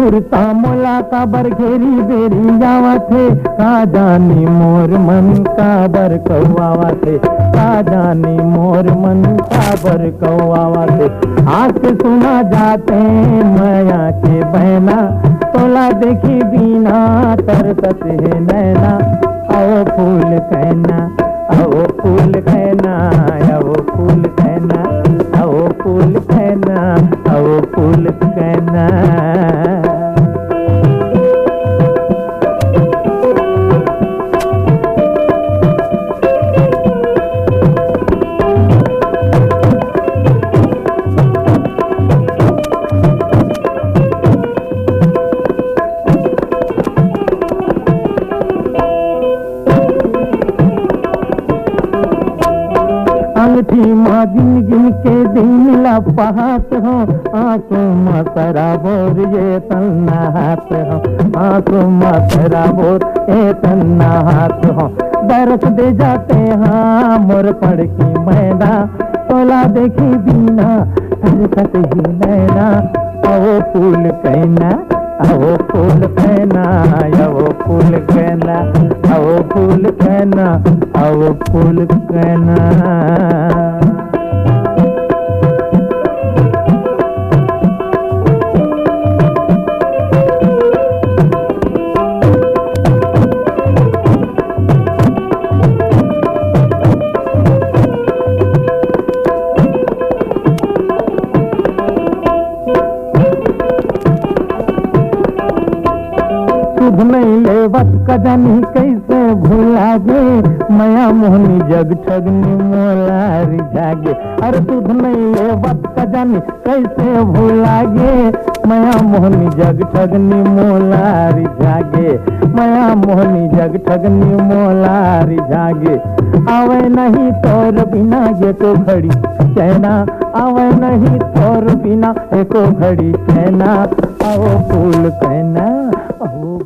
कुर्ता मोला का बर घेरी बेरी जावा थे, का जानी मोर मन का बर कौआवा थे, का जानी मोर मन का बर कौआवा थे। आज के सुना जाते माया के बहना, तोला देखी बिना तरसत है नैना। आओ फूल कहना, आओ फूल कहना, आओ फूल कहना, आओ फूल कहना, आओ फूल कहना। अंगठी माँ गिन गिन के दिन लपहात हो, आंसू माँ सराबोर ये तन्ना हाथ हो, आंसू माँ सराबोर ये तन्ना हाथ हो। बरस दे जाते हाँ मोर पड़ की मैना, तोला देखी बिना हरकत ही नैना। आओ फूल कहना, आओ फूल कहना, आओ फूल कहना, आओ फूल कहना, आओ फूल कहना। सुध नहीं लेवत कजनी कैसे भूला गे, मया मोहनी जग ठगनी मोलारी जागे। अरे सुध नहीं लेवत कजनी कैसे भूला गे, मया मोहनी जग ठगनी मोलारी जागे, मया मोहनी जग ठगनी मोलारी जागे। आवे नहीं तोर बिना ये तो घड़ी चैना, आवे नहीं तोर बिना एको घड़ी चैना। आओ फूल कहना, आओ